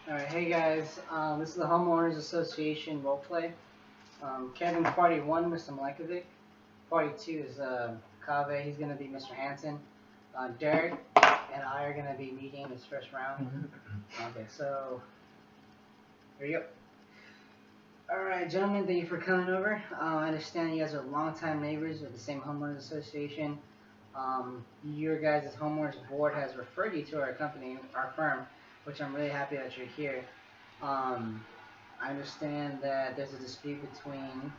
Alright, hey guys, this is the Homeowners Association roleplay. Kevin, Party 1, Mr. Milankovic. Party 2 is Kave, he's going to be Mr. Hanson. Derek and I are going to be meeting this first round. Okay, so, here you go. Alright, gentlemen, thank you for coming over. I understand you guys are longtime neighbors of the same Homeowners Association. Your guys' homeowners board has referred you to our company, our firm, which I'm really happy that you're here. I understand that there's a dispute between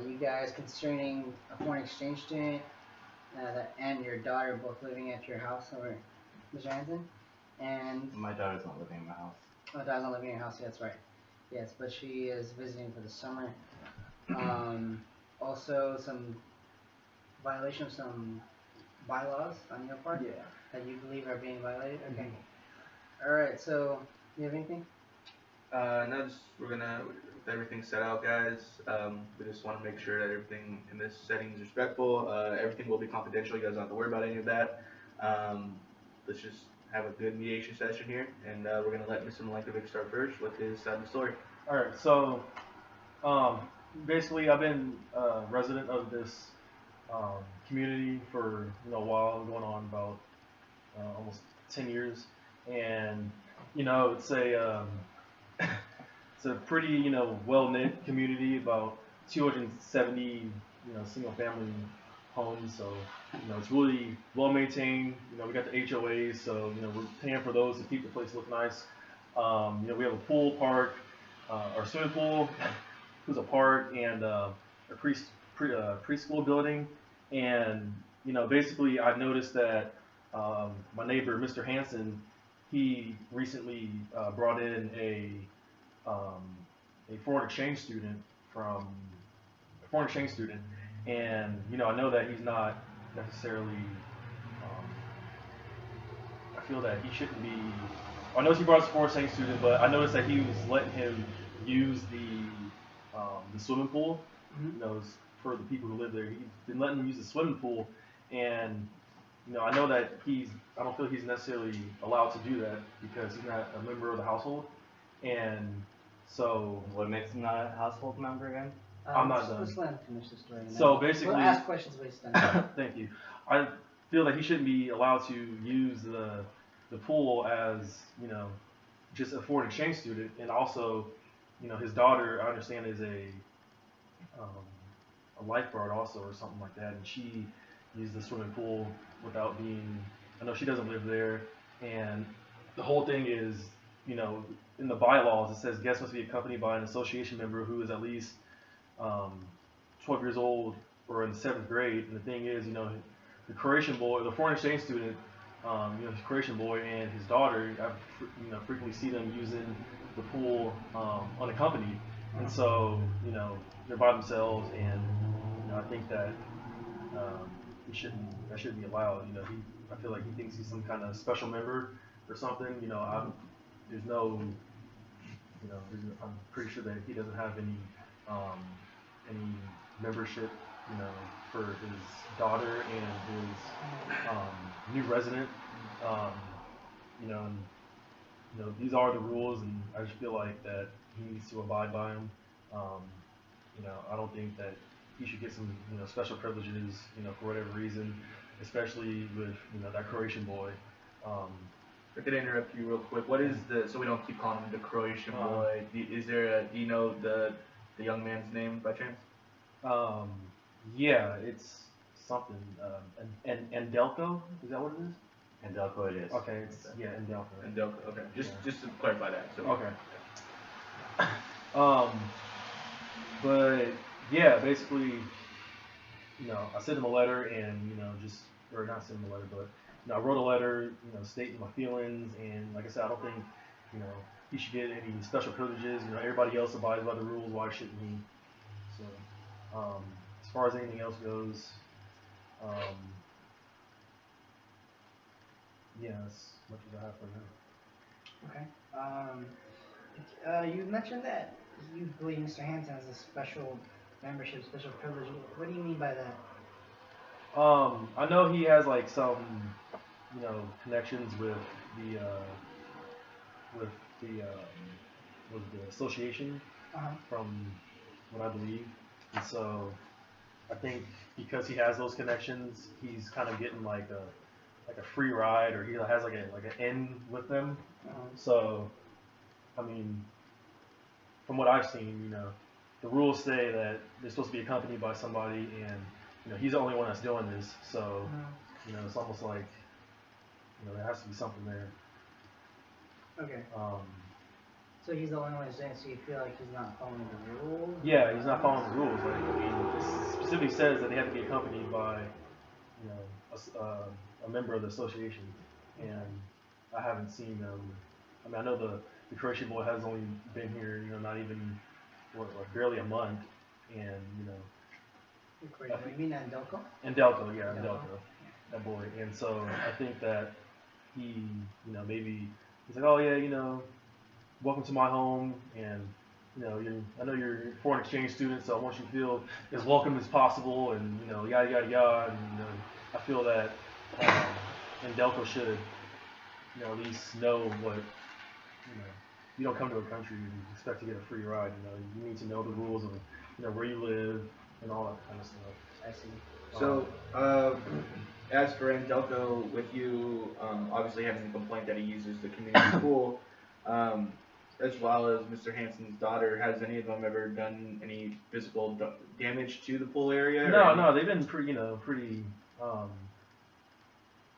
you guys concerning a foreign exchange student and your daughter both living at your house, or Mr. Hanson. And my daughter's not living in my house. Oh, daughter's not living in your house. Yeah, that's right. Yes, but she is visiting for the summer. Also, some violation of some bylaws on your part that you believe are being violated. Okay. Alright, so you have anything? No, we're gonna with everything set out, guys. We just want to make sure that everything in this setting is respectful. Everything will be confidential. You guys don't have to worry about any of that. Let's just have a good mediation session here, and we're gonna let Mr. Milankovic start first with his side of the story. All right, so basically, I've been a resident of this community for a while, going on about almost 10 years, and it's a it's a pretty well knit community, about 270 single family homes, so it's really well maintained. We got the HOAs, so we're paying for those to keep the place look nice. We have a pool park, our swimming pool, who's a park, and a preschool building. And basically, I've noticed that my neighbor, Mr. Hanson, he recently brought in a foreign exchange student and I know that he's not necessarily. I feel that he shouldn't be. I noticed he brought a foreign exchange student, but I noticed that he was letting him use the swimming pool. For the people who live there, he's been letting him use the swimming pool, and I know that I don't feel he's necessarily allowed to do that because he's not a member of the household, and so. What makes him not a household member again? I'm not done. Let's let him finish the story. So basically, we'll ask questions based on. Thank you. I feel that he shouldn't be allowed to use the pool as just a foreign exchange student, and also his daughter, I understand, is a lifeguard also or something like that, and she used the swimming pool without being. I know she doesn't live there, and the whole thing is in the bylaws it says guests must be accompanied by an association member who is at least 12 years old or in the 7th grade. And the thing is, the Croatian boy, the foreign exchange student, his Croatian boy and his daughter, I frequently see them using the pool unaccompanied, and so they're by themselves, and I think that that shouldn't be allowed. I feel like he thinks he's some kind of special member or something. There's no, I'm pretty sure that he doesn't have any membership, for his daughter and his new resident. These are the rules, and I just feel like that he needs to abide by them. I don't think that he should get some, special privileges, for whatever reason, especially with, that Croatian boy. I could interrupt you real quick. What is so we don't keep calling him the Croatian boy? Do you know the young man's name by chance? Yeah, it's something. Andelko, is that what it is? Andelko it is. Okay, Andelko. Andelko. Okay, just to clarify that. So. Okay. But yeah, basically, I sent him a letter, and or not sent him a letter, but I wrote a letter, stating my feelings, and like I said, I don't think, he should get any special privileges. Everybody else abides by the rules. Why shouldn't he? So, as far as anything else goes, yeah, that's as much as I have for now. Okay. You mentioned that you believe Mr. Hanson has a special membership, special privilege. What do you mean by that? I know he has like some, connections with with the association from what I believe, and so I think because he has those connections, he's kind of getting like a free ride, or he has like an in with them. So, I mean, from what I've seen, you know, the rules say that they're supposed to be accompanied by somebody, and you know, he's the only one that's doing this. So, you know, it's almost like, you know, there has to be something there. Okay. So he's the only one who's saying, so you feel like he's not following the rules? Yeah, he's not following the rules. Like, I mean, it specifically says that they have to be accompanied by, you know, a member of the association, and I haven't seen them. I mean, I know the Croatian boy has only been here, you know, not even, like barely a month, and you know. You mean Andelko? Andelko, yeah, Andelko, that boy. And so I think that he, you know, maybe he's like, oh yeah, you know, welcome to my home, and you know, I know you're a foreign exchange student, so I want you to feel as welcome as possible, and you know, yada yada yada. And you know, I feel that Andelko should, you know, at least know what, you know, you don't come to a country and expect to get a free ride. You know, you need to know the rules of, you know, where you live and all that kind of stuff. I see. So, as for Andelko, with you obviously having the complaint that he uses the community pool, as well as Mr. Hansen's daughter, has any of them ever done any physical damage to the pool area? No, they've been pretty, you know,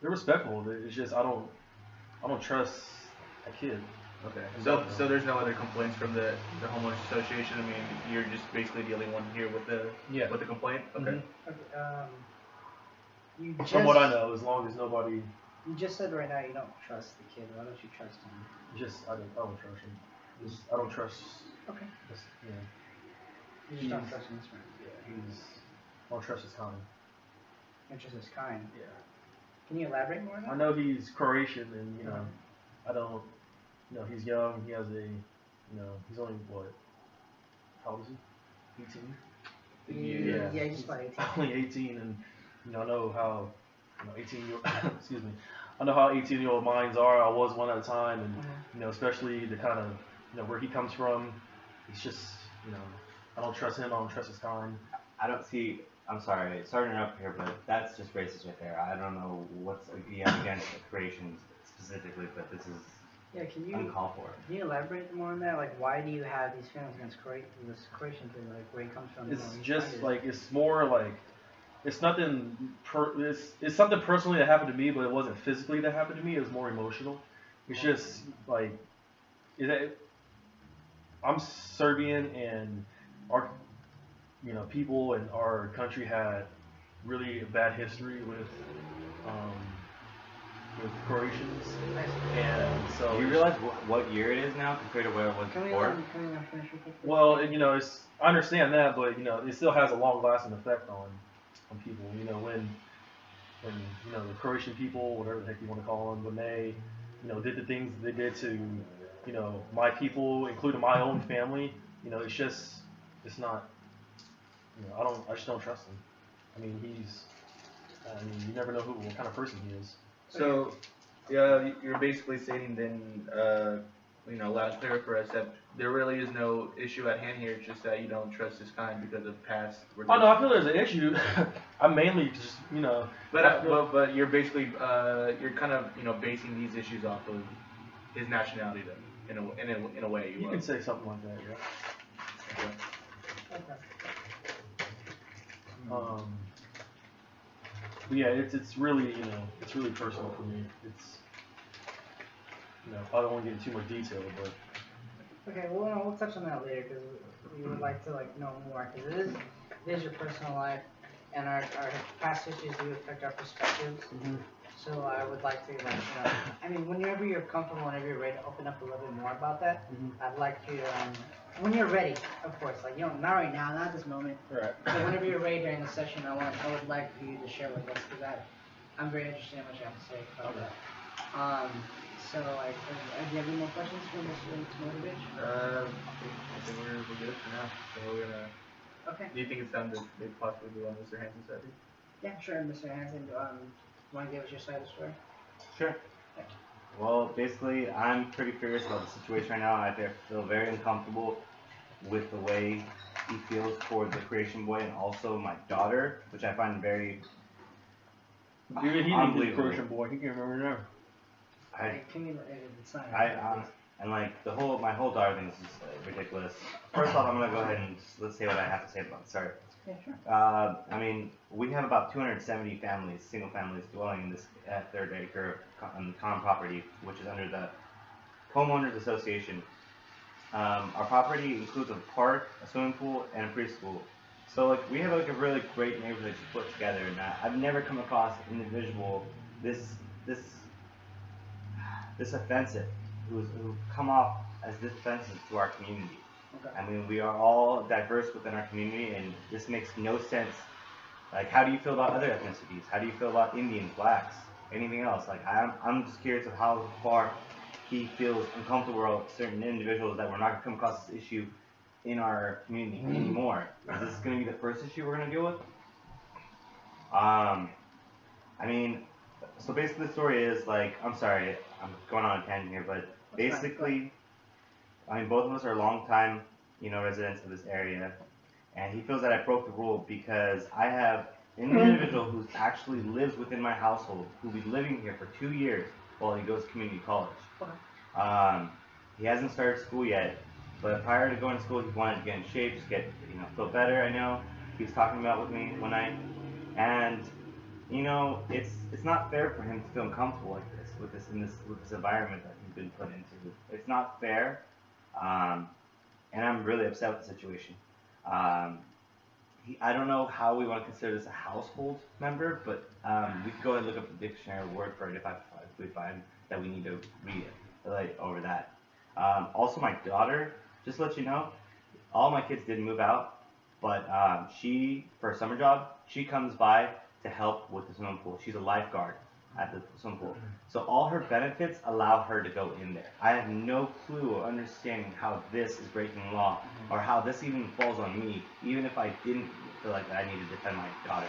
they're respectful. It's just I don't trust a kid. Okay. So there's no other complaints from the homeowners association. I mean, you're just basically the only one here with the complaint. Okay. You just, from what I know, as long as nobody. You just said right now you don't trust the kid. Why don't you trust him? I don't trust him. I don't trust. Okay. Yeah. You just don't trust him, right? Yeah. I don't trust his kind. You don't trust his kind. Yeah. Can you elaborate more on that? I know he's Croatian, and you know, I don't. You know, he's young. He has you know, he's only what? How old is he? 18. Yeah, he's about 18. Only 18, and you know, I know how, you know, excuse me. I know how 18-year-old minds are. I was one at a time, and you know, especially the kind of, you know, where he comes from. It's just, you know, I don't trust him. I don't trust his kind. I don't see. I'm sorry, starting up here, but that's just racist right there. I don't know what's against the Croatians specifically, but this is uncalled for. Can you elaborate more on that? Like, why do you have these feelings against this Croatian kid? Like, where he comes from? It's just like, it's more like, it's nothing. It's something personally that happened to me, but it wasn't physically that happened to me. It was more emotional. It's just like, I'm Serbian, and our, you know, people in our country had really bad history with Croatians, and so. Do you realize what year it is now compared to where it was before? Well, you know, I understand that, but you know, it still has a long-lasting effect on people. You know, when you know, the Croatian people, whatever the heck you want to call them, when they, you know, did the things they did to, you know, my people, including my own family, you know, it's not, you know, I just don't trust him. I mean, you never know what kind of person he is. So, yeah, you're basically stating then, you know, loud and clear for us that there really is no issue at hand here. It's just that you don't trust his kind because of past. Oh no, I feel there's an issue. I'm mainly just, you know. But you're basically you're kind of, you know, basing these issues off of his nationality then, in a way. You can say something like that, yeah. Okay. But yeah, it's really, you know, it's really personal for me. It's, you know, I don't want to get into too much detail, but. Okay, well, we'll touch on that later because we would like to know more because it is your personal life, and our past histories do affect our perspectives. So I would like to I mean, whenever you're comfortable, whenever you're ready to open up a little bit more about that, I'd like you to when you're ready, of course, like, you know, not right now, not this moment. Right. But whenever you're ready during the session, I would like for you to share with us because I'm very interested in what you have to say about that. So, like, do you have any more questions for Mr. Timotovich? I think we're good for now. So we're gonna. Okay. Do you think it's time to maybe possibly do on Mr. Hansen's side? Yeah, sure, Mr. Hansen. Want to give us your side of the story? Sure. Well, basically, I'm pretty curious about the situation right now. I feel very uncomfortable with the way he feels toward the creation boy and also my daughter, which I find very Even he named his unbelievable. Persian boy. He can't remember now. I, Can you, it's not. and like my whole daughter thing is just ridiculous. First off, I'm gonna go ahead and let's say what I have to say about it. Sorry. Yeah, sure. I mean, we have about 270 families, single families, dwelling in this third acre common property, which is under the homeowners association. Our property includes a park, a swimming pool, and a preschool. So like we have like a really great neighborhood to put together, and I've never come across an individual this offensive who come off as this offensive to our community. Okay. I mean, we are all diverse within our community, and this makes no sense. Like, how do you feel about other ethnicities? How do you feel about Indians, blacks, anything else? Like, I'm just curious of how far he feels uncomfortable with certain individuals that we're not going to come across this issue in our community anymore. Is this going to be the first issue we're going to deal with? I mean, so basically the story is, like, I'm sorry, I'm going on a tangent here, but basically, I mean, both of us are longtime, residents of this area, and he feels that I broke the rule because I have an individual who actually lives within my household, who'll be living here for 2 years while he goes to community college. Okay. He hasn't started school yet, but prior to going to school, he wanted to get in shape, just get, feel better. I know he was talking about with me one night, and it's not fair for him to feel uncomfortable like this with this environment that he's been put into. It's not fair, and I'm really upset with the situation. I don't know how we want to consider this a household member, but we could go ahead and look up the dictionary word for it if we find that we need to read it like over that. Also, my daughter, just to let you know, all my kids did move out, but she, for a summer job, she comes by to help with the swimming pool. She's a lifeguard at the swimming pool. So all her benefits allow her to go in there. I have no clue or understanding how this is breaking law or how this even falls on me, even if I didn't feel like I needed to defend my daughter.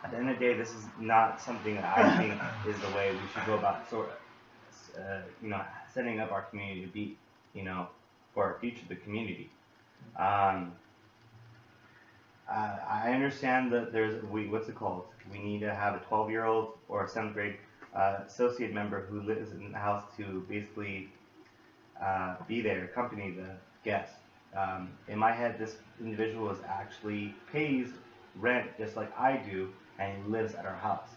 At the end of the day, this is not something that I think is the way we should go about setting up our community to be, for our future, the community. I understand that what's it called? We need to have a 12-year-old or a 7th grade associate member who lives in the house to basically be there, accompany the guest. In my head, this individual actually pays rent just like I do, and he lives at our house.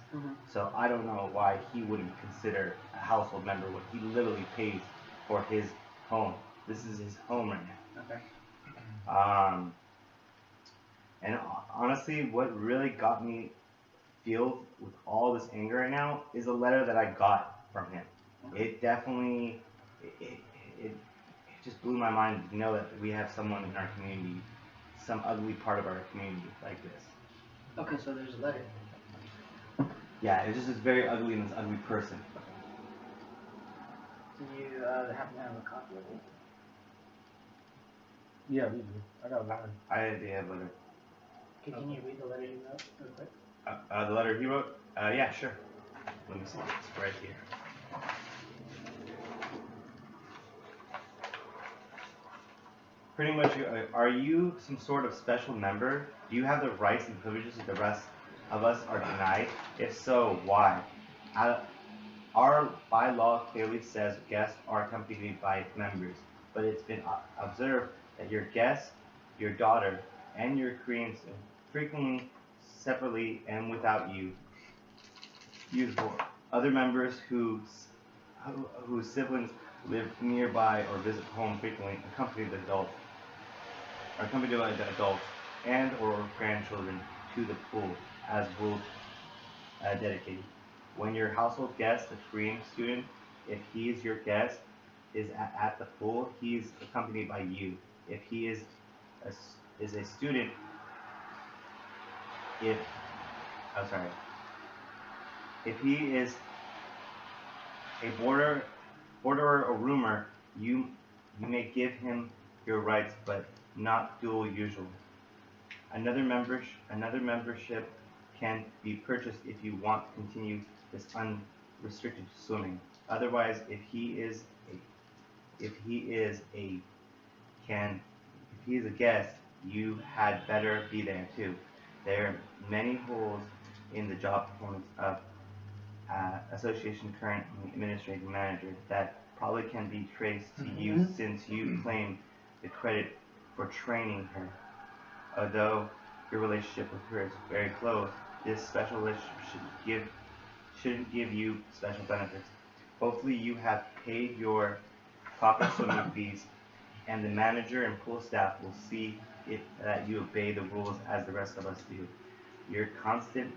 So I don't know why he wouldn't consider a household member when he literally pays for his home. This is his home right now. Okay. And honestly, what really got me filled with all this anger right now is a letter that I got from him. It definitely, it just blew my mind to know that we have someone in our community, some ugly part of our community like this. Okay, so there's a letter. Yeah, it's just this very ugly and this ugly person. Do you happen to have a copy of it? Yeah, we do. I got a letter. I have a letter. Okay, can you read the letter you wrote real quick? The letter he wrote? Yeah, sure. Let me see. It's right here. Pretty much, are you some sort of special member? Do you have the rights and privileges that the rest of us are denied? If so, why? Our bylaw clearly says guests are accompanied by members, but it's been observed that your guest, your daughter, and your Koreans frequently, separately, and without you, use other members whose siblings live nearby or visit home frequently, accompanied by the adults and or grandchildren to the pool as rules dedicated. When your household guest, a Korean student, if he is your guest, is at the pool, he's accompanied by you. If he is a student, if he is a boarder or roomer, you may give him your rights, but not dual usual. Another membership can be purchased if you want to continue this restricted to swimming. Otherwise, if he is a guest, you had better be there too. There are many holes in the job performance of association current administrative manager that probably can be traced to you since you claim the credit for training her. Although your relationship with her is very close, this special relationship shouldn't give you special benefits. Hopefully you have paid your proper swimming fees, and the manager and pool staff will see that you obey the rules as the rest of us do. Your constant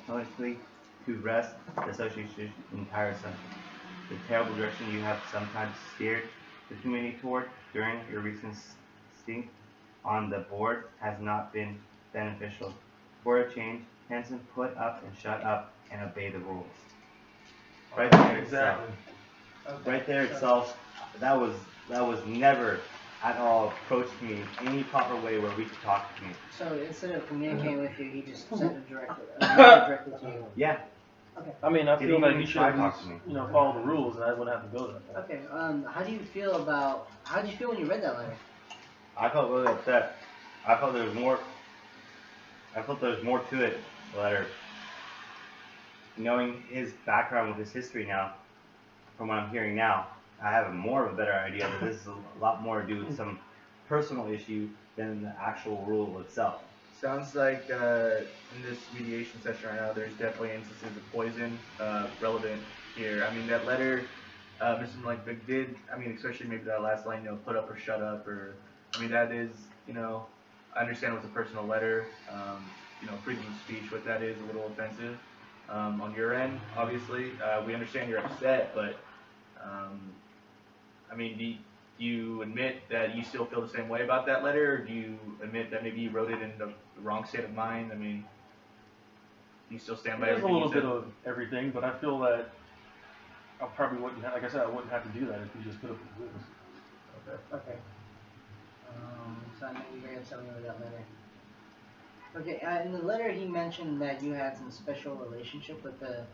constantly to rest the association's entire session. The terrible direction you have sometimes steered the community toward during your recent stint on the board has not been beneficial. For a change, Hanson, put up and shut up and obey the rules. Right there, Exactly. right there itself, that was never at all approached me in any proper way where we could talk to me. So instead of communicating with you, he just sent it directly to you. Yeah. Okay. I mean, I Did feel he like even he should try at to least, talk to me? you know, follow the rules, and I wouldn't have to go that far. Okay. How do you feel when you read that letter? I felt really upset. I felt there was more to it, the letter. Knowing his background with his history now, from what I'm hearing now, I have more of a better idea that this is a lot more to do with some personal issue than the actual rule itself. Sounds like in this mediation session right now, there's definitely instances of poison relevant here. I mean, that letter, Mr. Malekovic did, I mean, especially maybe that last line, you know, put up or shut up, or, I mean, that is, you know, I understand it was a personal letter, you know, freedom of speech, but that is a little offensive on your end, obviously. We understand you're upset, but, I mean, do you admit that you still feel the same way about that letter, or do you admit that maybe you wrote it in the wrong state of mind? I mean, do you still stand by There's a everything little you bit said? of everything, but I feel that I probably wouldn't, like I said, I wouldn't have to do that if you just put up the rules. Okay. So I know you're going to tell me with that letter. Okay, in the letter he mentioned that you had some special relationship with the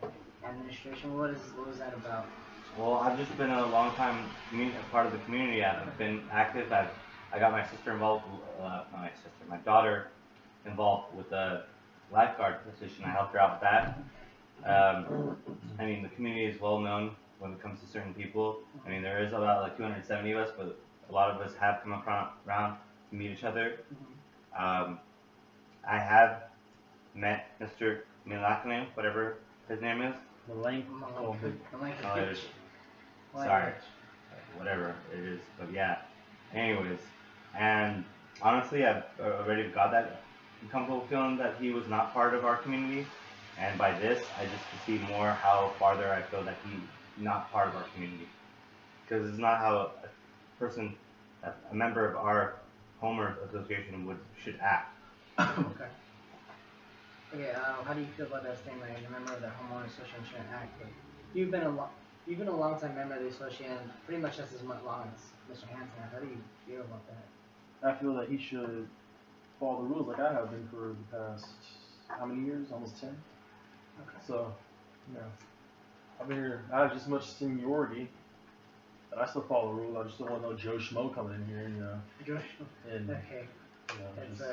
administration. What was that about? Well, I've just been a long time part of the community. I've been active. I got my sister involved, not my sister, my daughter involved with the lifeguard position. I helped her out with that. I mean, the community is well known when it comes to certain people. I mean, there is about like 270 of us, but a lot of us have come around to meet each other. I have met Mr. Milakane, whatever his name is. Sorry, whatever it is, but yeah. Anyways, and honestly, I've already got that comfortable feeling that he was not part of our community, and by this, I just can see more how farther I feel that he's not part of our community, because it's not how a person, a member of our homeowners association should act. Okay. Okay. How do you feel about that statement? You're a member of the homeowner association shouldn't act. But you've been a long time member of the association, pretty much just as long as Mr. Hanson. How do you feel about that? I feel that he should follow the rules like I have been for the past, how many years? Almost 10. Okay. So, you know, I've been here, I have just much seniority, and I still follow the rules. I just don't want no Joe Schmo coming in here, you know. Josh. And, Okay. you know, That's just,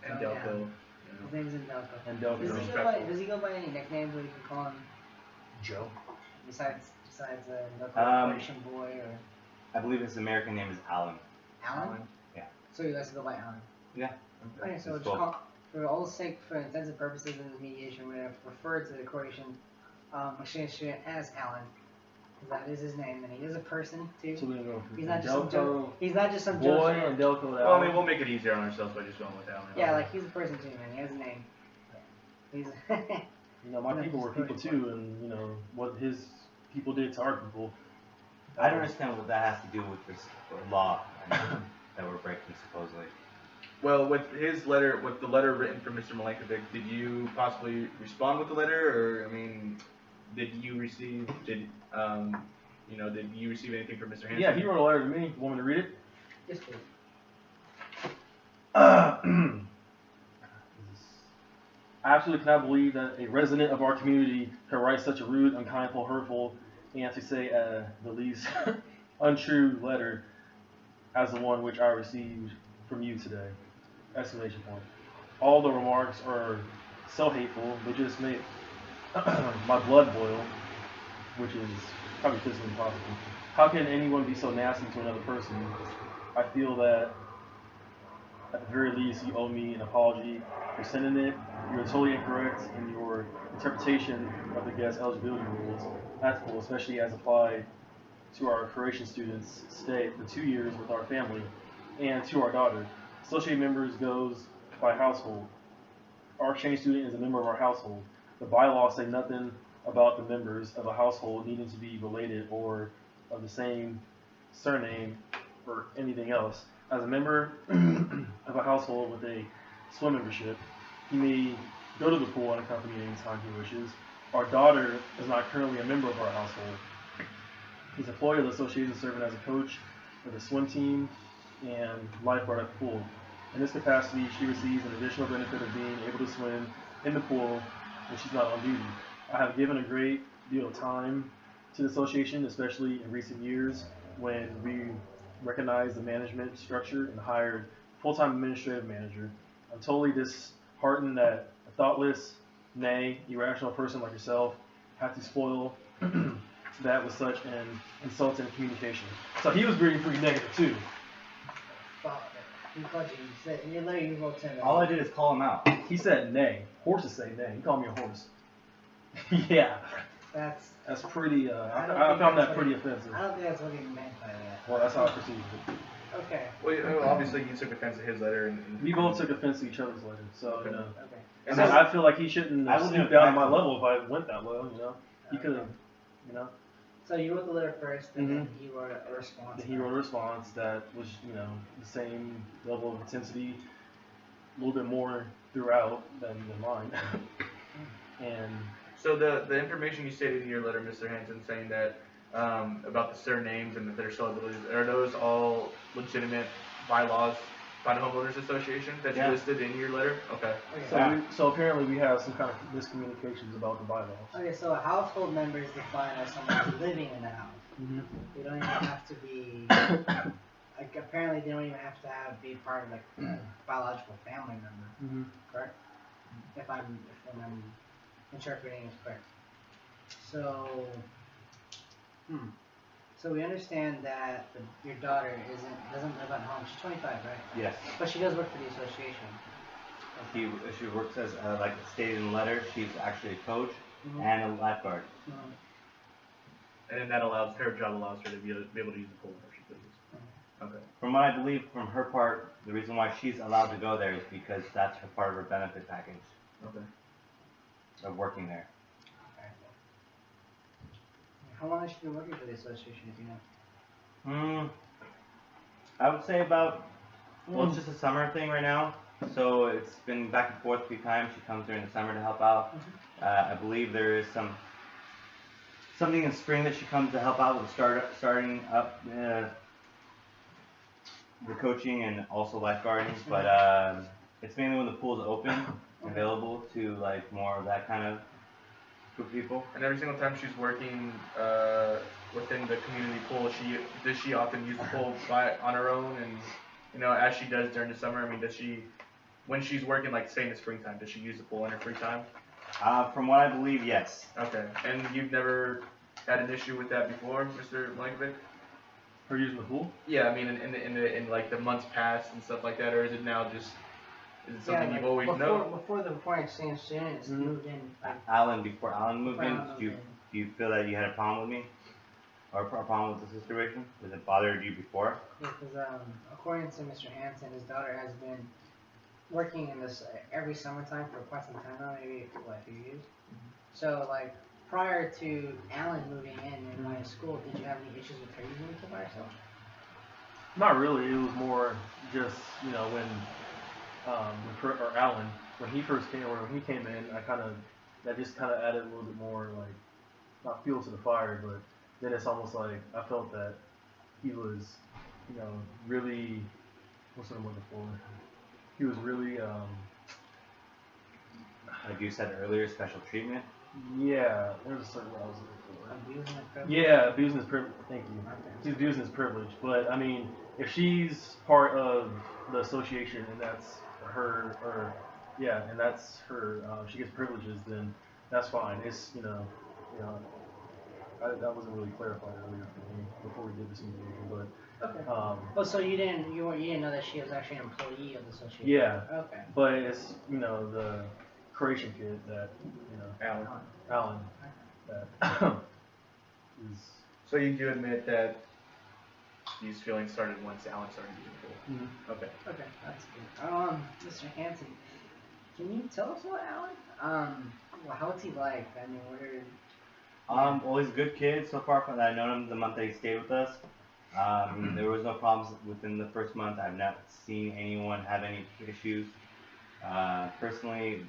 And yeah. Delco. His name's Delco. and Delco. Does he go by any nicknames that you can call him Joe. besides Delco, Persian boy or I believe his American name is Alan. Alan? Yeah. So he likes to go by Alan. Yeah. Okay, so It's just cool. call, for all sake, for intents and purposes in the mediation, we're gonna refer to the coordination exchange student as Alan, because that is his name, and he is a person too. So we're gonna go He's from not just some Delco, Joe. He's not just some boy, Joe. and Delco to Well, I Alan. mean, we'll make it easier on ourselves by just going with Alan. Yeah, like he's a person too, man. He has a name. He's. You know, my No, people were just people too, and you know what his people did to our people. I don't understand what that has to do with this law that we're breaking, supposedly. Well, with his letter, with the letter written from Mr. Milankovic, did you possibly respond with the letter, or I mean, did you receive anything from Mr. Hanson? Yeah, he wrote a letter to me. Want me to read it? Yes, please. I absolutely cannot believe that a resident of our community could write such a rude, unkindful, hurtful, and to say the least untrue letter as the one which I received from you today. Exclamation point. All the remarks are so hateful, they just make my blood boil, which is probably physically impossible. How can anyone be so nasty to another person? I feel that at the very least you owe me an apology for sending it. You are totally incorrect in your interpretation of the guest eligibility rules, applicable, especially as applied to our Croatian students stay for 2 years with our family and to our daughter. Associate members goes by household. Our exchange student is a member of our household. The bylaws say nothing about the members of a household needing to be related or of the same surname or anything else. As a member of a household with a swim membership, he may go to the pool unaccompanied anytime he wishes. Our daughter is not currently a member of our household. He's employed of the association serving as a coach for the swim team and lifeguard at the pool. In this capacity, she receives an additional benefit of being able to swim in the pool when she's not on duty. I have given a great deal of time to the association, especially in recent years when we recognized the management structure and hired a full-time administrative manager. I'm totally disheartened that a thoughtless, nay, irrational person like yourself had to spoil that with such an insulting communication. So he was being pretty negative too. He called you. You said in your letter you wrote to him. All I did is call him out. He said nay. Horses say nay. He called me a horse. Yeah. That's pretty. I found that pretty offensive. I don't think that's what he meant by that. Well, that's how I perceived it. Okay. Well, obviously you took offense to his letter, and We both took offense to each other's letters, so you know. Okay. and I, that's- I feel like he shouldn't I have wouldn't stooped have down to my acted- level if I went that low. You know, he could have. You know, So you wrote the letter first, and then he wrote a response. then he wrote a response that was, you know, the same level of intensity, a little bit more throughout than mine. And So the information you stated in your letter, Mr. Hanson, saying that about the surnames and that their abilities, are those all legitimate bylaws by the homeowners association that you Yeah. listed in your letter? Okay. so, Okay. so apparently we have some kind of miscommunications about the bylaws. Okay, so a household member is defined as someone who's living in the house. Mm-hmm. They don't even have to be, like, apparently they don't even have to be part of, like, a biological family member, Mm-hmm. correct? If I'm interpreting this correct. So, so we understand that your daughter doesn't live at home. She's 25, right? Yes. But she does work for the association. She works as, like stated in the letter, she's actually a coach Mhm. and a lifeguard. Mhm. And then that allows her job allows her to be able to use the pool where she pleases. Okay. From what I believe, from her part, the reason why she's allowed to go there is because that's her part of her benefit package Okay. of working there. How long has she been working for the association, if you know? I would say about, well, it's just a summer thing right now. So it's been back and forth a few times. She comes during the summer to help out. I believe there is something in spring that she comes to help out with starting up the coaching and also lifeguarding. But it's mainly when the pool's open, available to like more of that kind of group of people. And every single time she's working within the community pool, does she often use the pool on her own, and you know, as she does during the summer? I mean, does she, when she's working, like say in the springtime, does she use the pool in her free time? From what I believe, yes. Okay. And you've never had an issue with that before, Mr. Blankovic? Her using the pool? Yeah, I mean, in like the months past and stuff like that, or is it now just? Is it something you've always known? Before the foreign exchange students moved in, like, Before Alan moved in, do you feel that you had a problem with me? Or a problem with the situation? Does it bother you before? because according to Mr. Hansen, his daughter has been working in this every summertime for quite some time now, maybe a few years. So like prior to Alan moving in my school, did you have any issues with her using the pool by herself? Not really. It was more just, you know, when Alan, when he first came, or when he came in, that just kind of added a little bit more, like, not fuel to the fire, but then it's almost like I felt that he was, you know, really, what's what I'm looking for? He was really, like you said earlier, special treatment. Yeah, there's a certain word I was looking for. Abusing the privilege? Yeah, abusing his privilege. Thank you. Okay. He's abusing his privilege. But I mean, if she's part of the association and that's her, or yeah, and that's her, she gets privileges, then that's fine. It's that wasn't really clarified earlier for me before we did this engagement, but Okay. Oh, so you didn't know that she was actually an employee of the association? yeah. Okay. But it's the Croatian kid that Alan that is. So you do admit that these feelings started once Alan started using pool. Mm-hmm. Okay. Okay, that's good. Mr. Hanson, can you tell us about Alan? Well, what's he like? I mean, what are... Well, he's a good kid so far from that I've known him the month that he stayed with us. There was no problems within the first month. I've not seen anyone have any issues. Personally,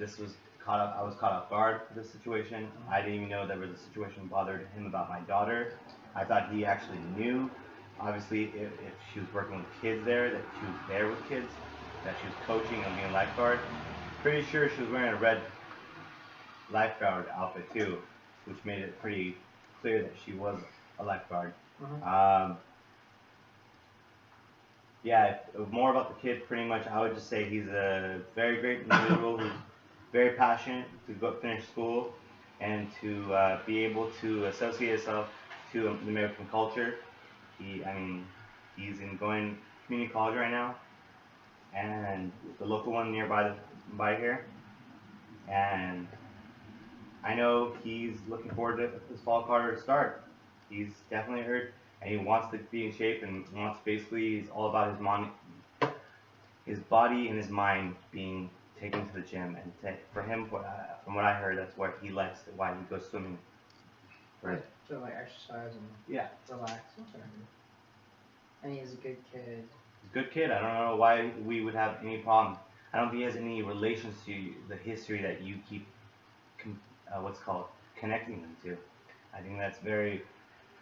I was caught off guard for this situation. I didn't even know there was a situation bothered him about my daughter. I thought he actually knew. Obviously, if she was working with kids there, that she was there with kids, that she was coaching and being a lifeguard. Pretty sure she was wearing a red lifeguard outfit too, which made it pretty clear that she was a lifeguard. Mhm. Yeah, more about the kid, pretty much, I would just say he's a very great individual who's very passionate to go finish school and to be able to associate himself to the American culture. He's going community college right now, and the local one by here, and I know he's looking forward to his fall quarter to start. He's definitely hurt, and he wants to be in shape, and he's all about his body and his mind being taken to the gym. And for him, from what I heard, that's what he likes, why he goes swimming. Right. So like exercise and Yeah. relax. Okay. And he's a good kid. He's a good kid. I don't know why we would have any problem. I don't think he has any relations to the history that you keep connecting them to. I think that's very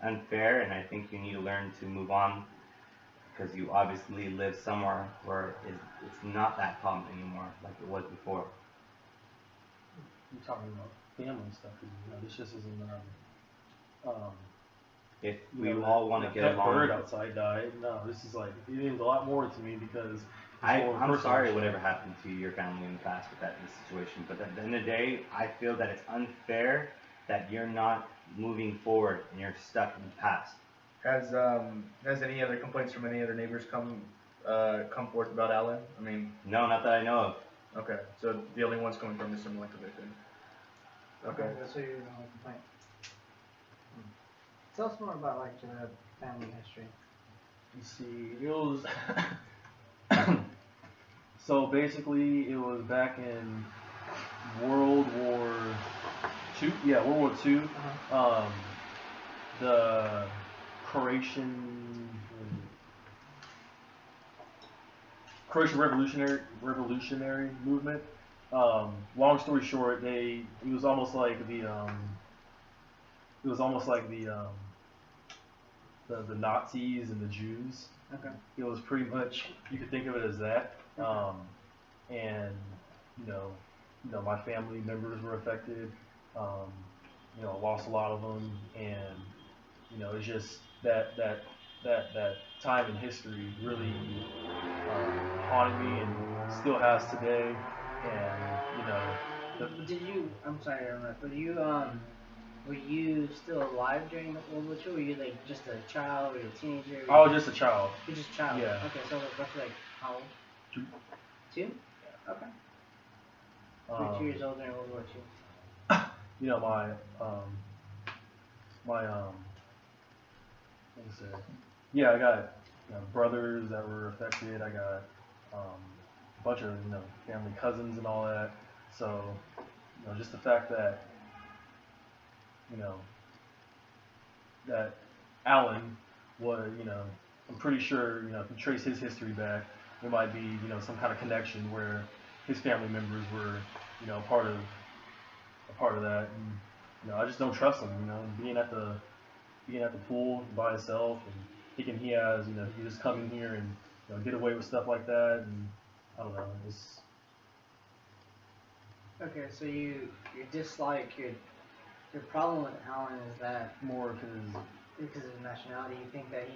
unfair, and I think you need to learn to move on, because you obviously live somewhere where it's not that problem anymore like it was before. You're talking about family stuff, this just isn't If we all want to get along. Bird outside died. No, this is like, it means a lot more to me because I'm sorry whatever happened to your family in the past with that situation, but at the end of the day, I feel that it's unfair that you're not moving forward and you're stuck in the past. Has any other complaints from any other neighbors come forth about Alan? I mean, no, not that I know of. Okay, so the only one's coming from Mr. Milankovic then. Okay. That's what you're going to complain. Tell us more about like the family history. You see, it was so basically it was back in World War II. Yeah, World War II. The Croatian revolutionary movement. Long story short, it was almost like the Nazis and the Jews. Okay. It was pretty much, you could think of it as that. And my family members were affected. Lost a lot of them, and it's just that time in history really haunted me and still has today. And I'm sorry to interrupt, but were you still alive during the World War II? Were you like just a child or a teenager? I was just a child. You're just a child? Yeah. Okay, so roughly like how old? 2. 2? Okay. 2 years old during World War II. I got brothers that were affected. I got a bunch of family cousins and all that. So just the fact that that Alan was I'm pretty sure if you trace his history back, there might be some kind of connection where his family members were a part of that, and I just don't trust him. Being at the pool by himself and thinking he has he can just come in here and get away with stuff like that, and I don't know. Okay, so you dislike your problem with Alan is that More of his. because of his nationality, you think that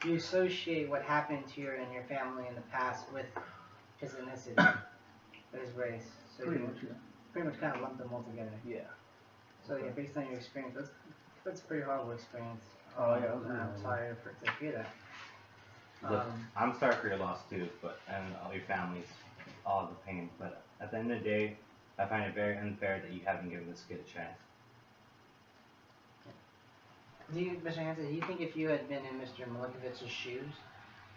you associate what happened to you and your family in the past with his ethnicity, with his race. So Pretty you much, yeah. pretty much kind of lump them all together. Yeah. So yeah, based on your experience, that's a pretty horrible experience. Oh, yeah, it was really I'm horrible. sorry to hear that. Look, I'm sorry for your loss too, and all your families, all the pain. But at the end of the day, I find it very unfair that you haven't given this kid a chance. Do you, Mr. Hansen, do you think if you had been in Mr. Milikovich's shoes,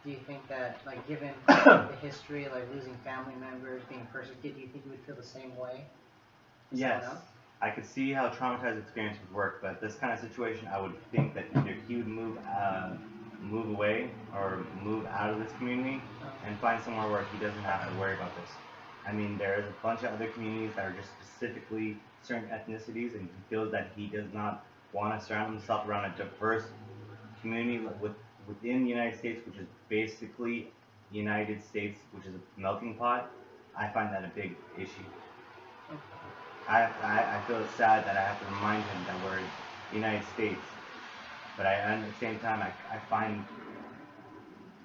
do you think that, like, given the history, like losing family members, being persecuted, do you think you would feel the same way? As Yes, someone else? I could see how traumatized experience would work, but this kind of situation, I would think that either he would move away or move out of this community and find somewhere where he doesn't have to worry about this. I mean, there is a bunch of other communities that are just specifically certain ethnicities, and he feels that he does not want to surround himself around a diverse community within the United States, which is basically United States, which is a melting pot. I find that a big issue. I feel sad that I have to remind him that we're in the United States, but at the same time, I find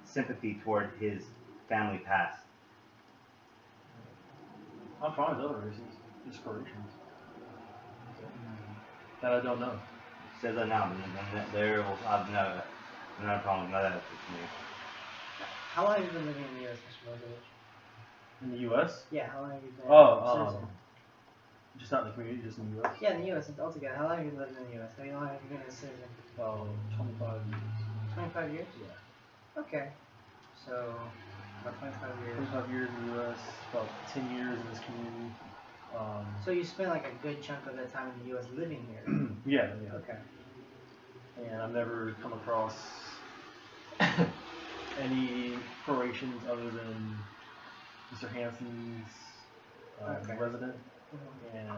sympathy toward his family past. I'm fine with other races, just Croatians. That I don't know. Says that now, but then there will have no problem, no that to me. How long have you been living in the U.S., Mr. Milikovic? In the U.S.? Yeah, how long have you been Oh, citizen? just not in the community, just in the U.S. Yeah, in the U.S. altogether. How long have you lived in the U.S.? How long have you been a citizen? 25 years. 25 years? Yeah. Okay. So, about 25 years. 25 years in the U.S., about 10 years in this community. So you spent like a good chunk of that time in the U.S. living here? Yeah. Okay. And I've never come across any Croatians other than Mr. Hansen's resident. Mm-hmm. And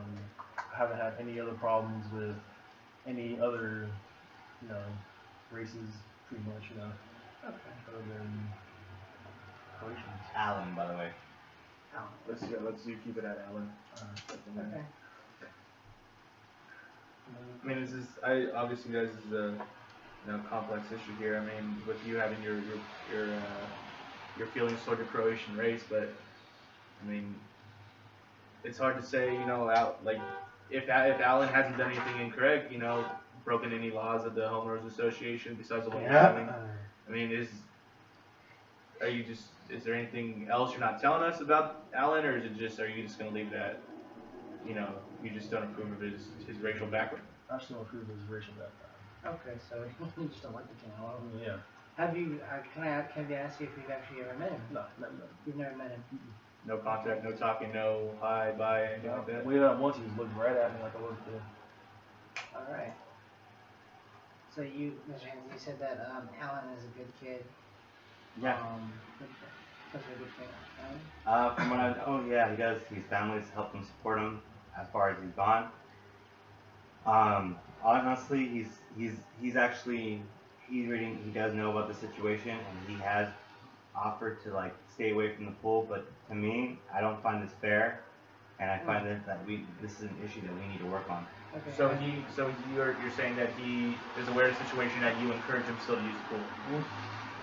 I haven't had any other problems with any other, races, pretty much, Okay. other than Croatians. Alan, by the way. Let's do keep it at Alan. Okay. I mean, obviously, guys, this is a complex issue here. I mean, with you having your feelings toward the Croatian race, but I mean, it's hard to say, like if Alan hasn't done anything incorrect, broken any laws of the homeowners association besides the one you're having. I mean, is there anything else you're not telling us about Alan, or are you just gonna leave it at, you just don't approve of his racial background? I just don't approve of his racial background. Okay, so you just don't like the kid. Yeah. Have you, can I ask you if you've actually ever met him? No, never. You've never met him? No contact, no talking, no hi, bye, anything like that? We once he was looking right at me like I wasn't there. Alright. So you, Mr. Hansen, you said that Alan is a good kid. Yeah. Such a good kid. From what I know, yeah, he does. His family's helped him support him as far as he's gone. Honestly, he does know about the situation, and he has offered to like stay away from the pool. But to me, I don't find this fair, and I find that this is an issue that we need to work on. Okay. So you're saying that he is aware of the situation, that you encourage him still to use the pool?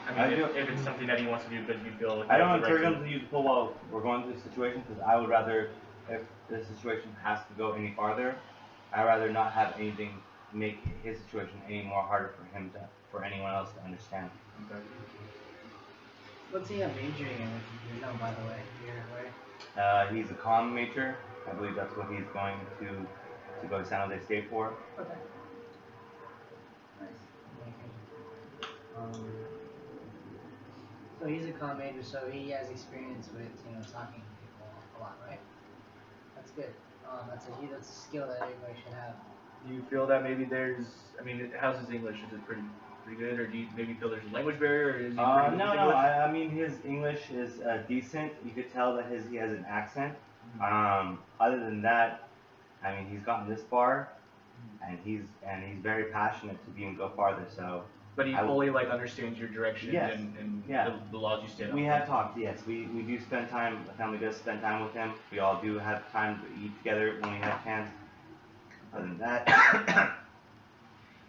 I mean, if it's something that he wants to do, but you feel like I don't encourage him to use the pool while we're going through the situation, because I would rather, if the situation has to go any farther, I'd rather not have anything make his situation any more harder for anyone else to understand. Okay. What's he majoring in, if you know, by the way? You're aware? He's a comm major. I believe that's what he's going to go to San Jose State for. Okay. Nice. So he's a comm major, so he has experience with, talking to people a lot, right? That's good. That's a skill that everybody should have. Do you feel that maybe how's his English? Is it pretty good, or do you maybe feel there's a language barrier, or is he pretty No. English? I mean, his English is decent. You could tell that he has an accent. Other than that, I mean, he's gotten this far, and he's very passionate to even go farther. So But he I- fully like understands your direction Yes. and Yeah. the laws you stand on. We have talked, yes. We do spend time, the family does spend time with him. We all do have time to eat together when we have chance. Other than that,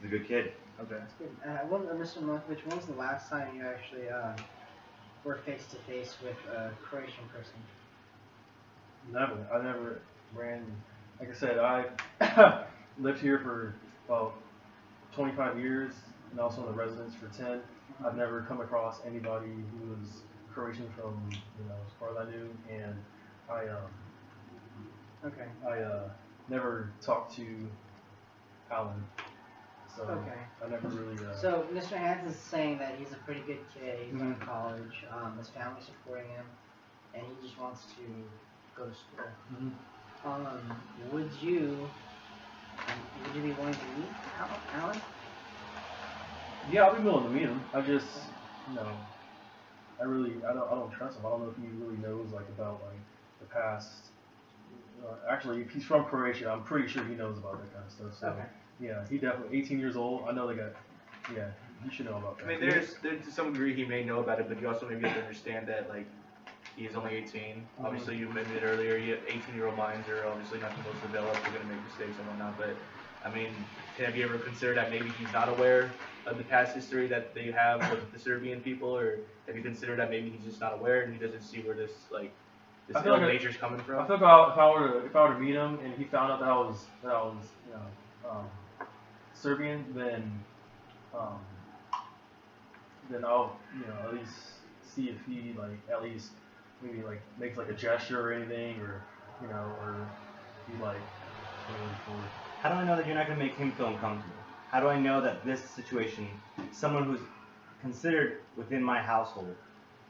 he's a good kid. Okay. That's good. Mr. Milokovic, when was the last time you actually were face to face with a Croatian person? Never. I never ran. Like I said, I lived here for about 25 years, and also in the residence for 10. I've never come across anybody who was Croatian from, as far as I knew, and Okay. I never talked to Alan, so Okay. I never really. So Mr. Hansen's saying that he's a pretty good kid. He's in Mhm. college. His family's supporting him, and he just wants to go to school. Mhm. Would you be willing to meet Alan? Yeah, I'll be willing to meet him. I just, I don't trust him. I don't know if he really knows about the past. Actually, if he's from Croatia, I'm pretty sure he knows about that kind of stuff. So Okay. yeah, he definitely 18 years old. I know they got. Yeah, he should know about that. I mean, there's to some degree he may know about it, but you also maybe have to understand that he's only 18. Obviously, you mentioned it earlier. 18-year-old minds are obviously not the most developed. They're gonna make mistakes and whatnot. But I mean, have you ever considered that maybe he's not aware of the past history that they have with the Serbian people, or have you considered that maybe he's just not aware and he doesn't see where this I feel like nature's coming from? I feel like if I were to meet him and he found out that I was Serbian, then I'll at least see if he at least maybe makes a gesture or anything, or or he How do I know that you're not going to make him feel uncomfortable? How do I know that this situation, someone who's considered within my household,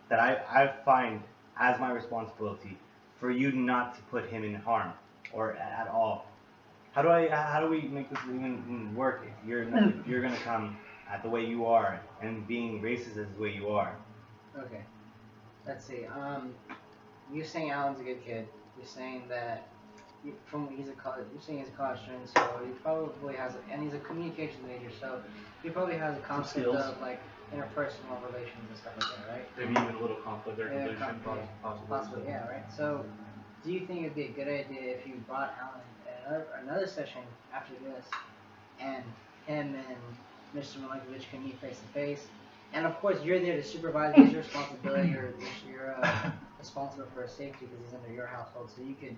that I find as my responsibility for you not to put him in harm or at all? How do we make this even work if you're going to come at the way you are and being racist as the way you are? Okay. Let's see. You're saying Alan's a good kid. You're saying that you're saying he's a college student, so he probably has, and he's a communications major, so he probably has a concept skills. of interpersonal relations and stuff like that, right? Maybe even a little conflict resolution, possibly. Possibly, yeah, right. So, do you think it'd be a good idea if you brought Alan another session after this, and him and Mr. Milokovic can meet face to face? And of course, you're there to supervise. It's your responsibility. You're responsible for his safety because he's under your household. So you could,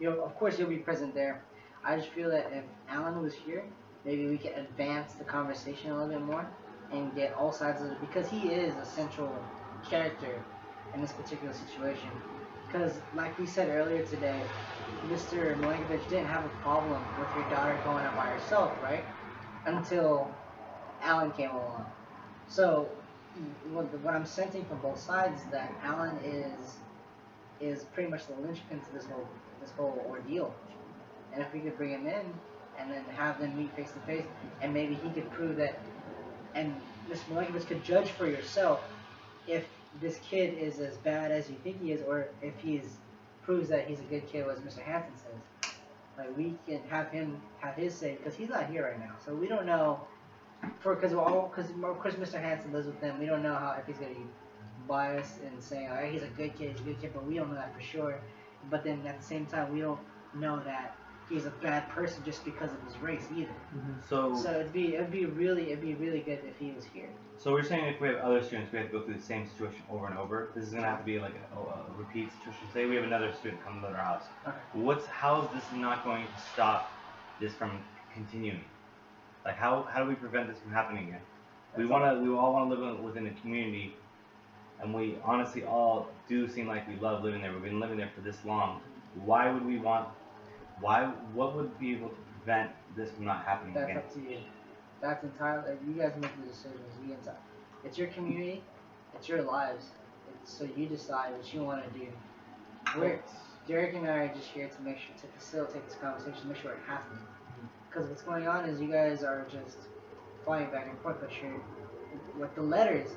of course, you'll be present there. I just feel that if Alan was here, maybe we could advance the conversation a little bit more and get all sides of it, because he is a central character in this particular situation. Because, like we said earlier today, Mr. Milokovic didn't have a problem with your daughter going out by herself, right? Until Alan came along. So, what I'm sensing from both sides is that Alan is pretty much the linchpin to this whole ordeal. And if we could bring him in and then have them meet face to face, and maybe he could prove that, and Mr. Milokovic could judge for yourself if this kid is as bad as you think he is, or if proves that he's a good kid, as Mr. Hansen says. We can have him have his say, because he's not here right now, so we don't know. Because of course Mr. Hansen lives with them, we don't know if he's gonna be biased and saying, "Oh, he's a good kid, but we don't know that for sure." But then at the same time, we don't know that he's a bad person just because of his race either. So it'd be really good if he was here. So we're saying if we have other students, we have to go through the same situation over and over. This is gonna have to be a repeat situation. Say we have another student come to our house. Okay. How is this not going to stop this from continuing? How do we prevent this from happening again? We all want to live within a community, and we honestly all do seem like we love living there. We've been living there for this long. Why would we want? What would be able to prevent this from not happening That's again? up to you. That's entirely, you guys make the decisions. It's your community, it's your lives. So you decide what you want to do. Derek and I are just here to make sure to facilitate this conversation, to make sure it happens. Because what's going on is you guys are just flying back and forth, but with the letters,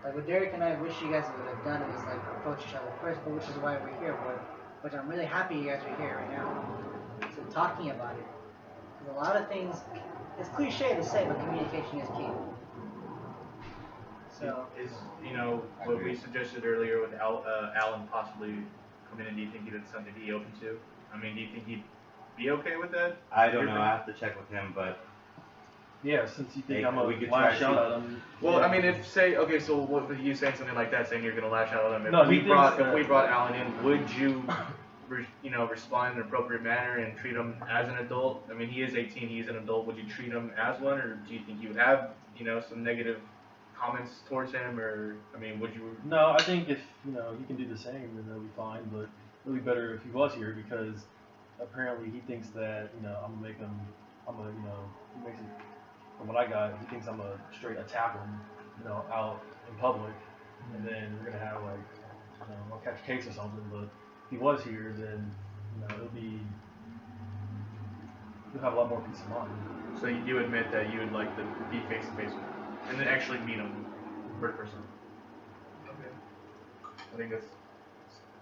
what Derek and I wish you guys would have done is approach each other first, but which is why we're here. Which I'm really happy you guys are here right now. So talking about it. Because a lot of things, it's cliche to say, but communication is key. So Is, you know, what we suggested earlier with Alan possibly coming in, do you think that's something he'd be open to? I mean, do you think he'd be okay with that? I don't know. I have to check with him, but Yeah, since you think Hey, I'm gonna we could lash try out to- at him. Well, yeah. I mean, if say, okay, so what with you saying something like that, saying you're gonna lash out at him, if No, we he brought thinks if we that- brought Alan in, would you, respond in an appropriate manner and treat him as an adult? I mean, he is 18, he is an adult. Would you treat him as one, or do you think you would have, some negative comments towards him, or I mean, would you? No, I think if he can do the same, then that'll be fine. But it'll be better if he was here because apparently he thinks that I'm gonna make him. He makes it. From what I got, he thinks I'm gonna straight attack him, out in public, and then we're gonna have I'll catch a case or something. But if he was here, then you'll have a lot more peace of mind. So you do admit that you would like to be face to face with him, and then actually meet him first person. Okay. I think that's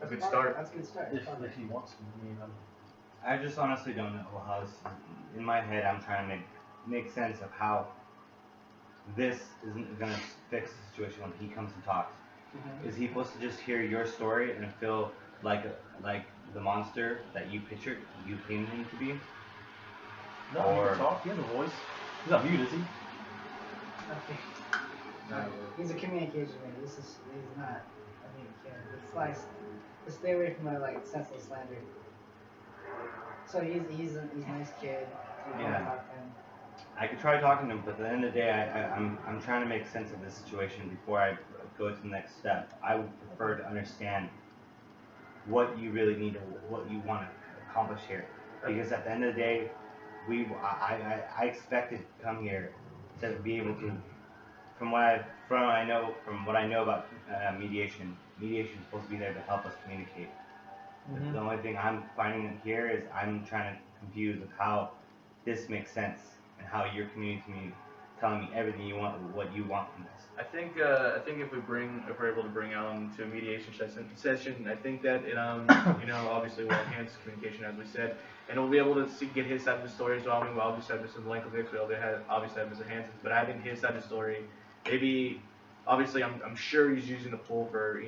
a good start. That's a good start. If he wants to, I mean, I just honestly don't know how this. In my head, I'm trying to make sense of how this isn't gonna fix the situation when he comes and talks. Mhm. Is he supposed to just hear your story and feel like the monster that you pictured, you painted him to be? no, he can talk. He has a voice. He's not mute, is he? Okay. No. He's a communication man. He's not a communicator. It's like, just stay away from my senseless slander. So he's a nice kid. So we Yeah. can talk to him. I could try talking to him, but at the end of the day, I'm trying to make sense of this situation before I go to the next step. I would prefer to understand what you really need or what you want to accomplish here, because at the end of the day, I expected to come here to be able to, from what I know about mediation. Mediation is supposed to be there to help us communicate. Mhm. The only thing I'm finding here is I'm trying to confuse with how this makes sense and how you're communicating to me, telling me everything you want, what you want from this. I think if we're able to bring Alan to a mediation session, I think that it obviously will enhance communication as we said, and we'll be able to get his side of the story as well. I mean, we obviously have Mr. Blankovic, we obviously have Mr. Hansen, but having his side of the story, maybe obviously I'm sure he's using the pool for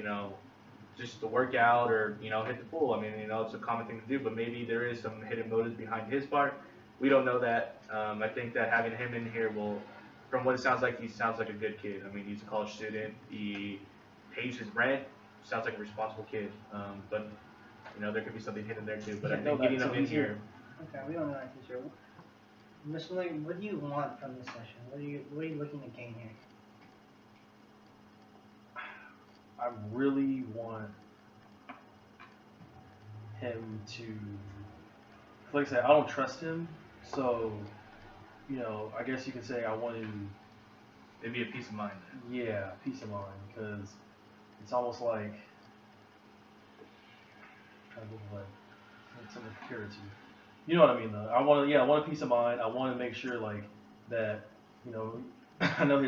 just to work out or hit the pool. I mean it's a common thing to do, but maybe there is some hidden motives behind his part. We don't know that. I think that having him in here will. From what it sounds like, he sounds like a good kid. I mean, he's a college student. He pays his rent. Sounds like a responsible kid. But there could be something hidden there too. But I think getting him in here. Okay, we don't know that for sure. Mr. Miller, what do you want from this session? What are you looking to gain here? I really want him to, like I said, I don't trust him, so, I guess you could say I want him, Maybe a peace of mind. yeah, peace of mind, because it's almost like, kind of like something to compare it to. You know what I mean, though? I want a peace of mind. I want to make sure, that, I know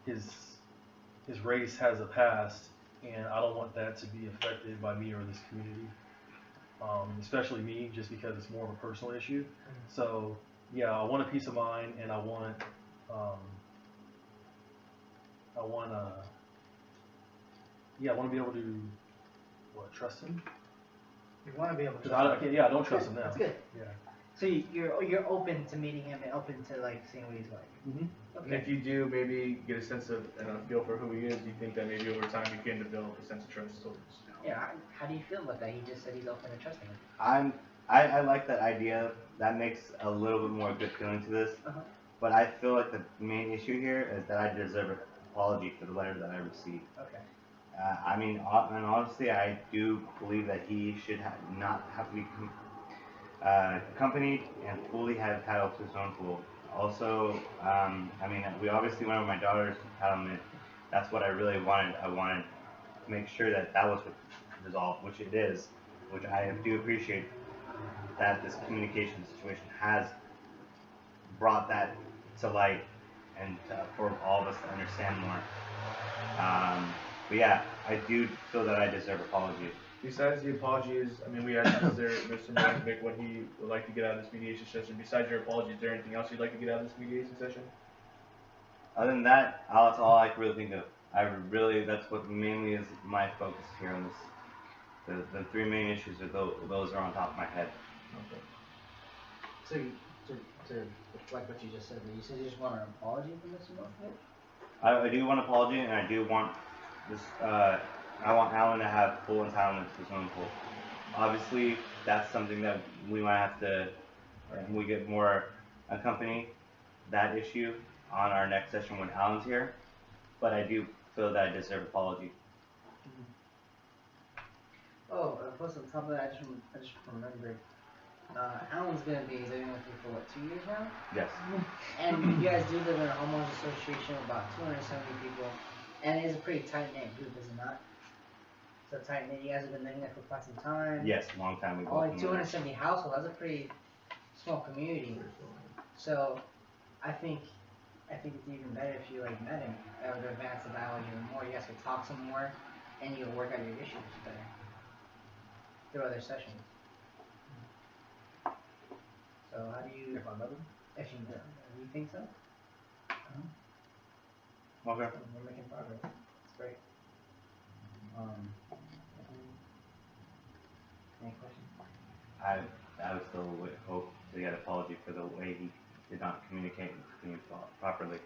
his race has a past, and I don't want that to be affected by me or this community, especially me, just because it's more of a personal issue. So, yeah, I want a peace of mind, and I want to be able to, trust him? You want to be able to. Because I don't trust him now. That's good. Yeah. So you're open to meeting him and open to seeing what he's like. Mm-hmm. And if you do maybe get a sense of and a feel for who he is, do you think that maybe over time you can develop a sense of trust towards? Yeah. How do you feel about that? He just said he's open to trusting him. I like that idea. That makes a little bit more good feeling to this. Uh-huh. But I feel like the main issue here is that I deserve an apology for the letter that I received. Okay. And honestly, I do believe that he should not have to be accompanied and fully have title to his own pool. Also, we obviously went with my daughter's entitlement. That's what I really wanted. I wanted to make sure that was resolved, which it is, which I do appreciate that this communication situation has brought that to light and for all of us to understand more. But yeah, I do feel that I deserve apology. Besides the apologies, we asked Mr. Moravec what he would like to get out of this mediation session. Besides your apology, is there anything else you'd like to get out of this mediation session? Other than that, that's all I can really think of. that's what mainly is my focus here on this. The three main issues are those are on top of my head. Okay. So to reflect what you just said, you said you just want an apology from Mr. Milkovich? I do want an apology, and I do want this. I want Alan to have full entitlement to his own pool. Obviously, that's something that we might have to, when we get more accompany that issue on our next session when Alan's here. But I do feel that I deserve an apology. Oh, plus on top of that, I just remembered. Alan's gonna be living with you for what, 2 years now? Yes. And you guys do live in a homeowners association of about 270 people, and it is a pretty tight knit group, is it not? So tight knit. You guys have been living there for quite some time. Yes, a long time ago. Only 270 households. That's a pretty small community. So, I think it's even better if you like met him. That would advance the dialogue even more. You guys could talk some more, and you'll work out your issues better through other sessions. So how do you? If I met him? If you think so? Okay. We're making progress. It's great. Any questions? I would still hope to get an apology for the way he did not communicate with me properly.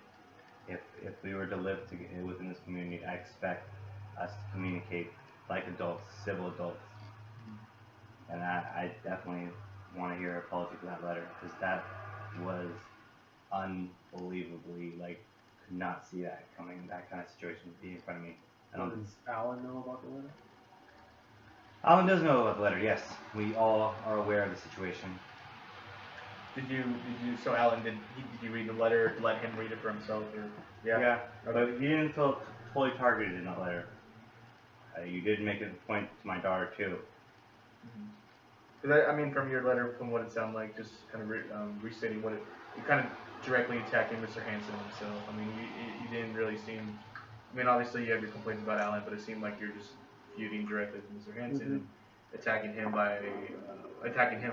If we were to live within this community, I expect us to communicate like adults, civil adults. And I definitely want to hear an apology for that letter, because that was unbelievably, like, could not see that coming, that kind of situation being in front of me. Does Alan know about the letter? Alan does know about the letter, yes. We all are aware of the situation. So Alan, did you read the letter, let him read it for himself, or? Yeah, but he didn't feel fully targeted in that letter. You did make a point to my daughter, too. Because I mean, from your letter, from what it sounded like, just kind of restating what you kind of directly attacking Mr. Hansen himself. I mean, you didn't really seem. I mean, obviously you have your complaints about Alan, but it seemed like you're just feuding directly with Mr. Hansen and attacking him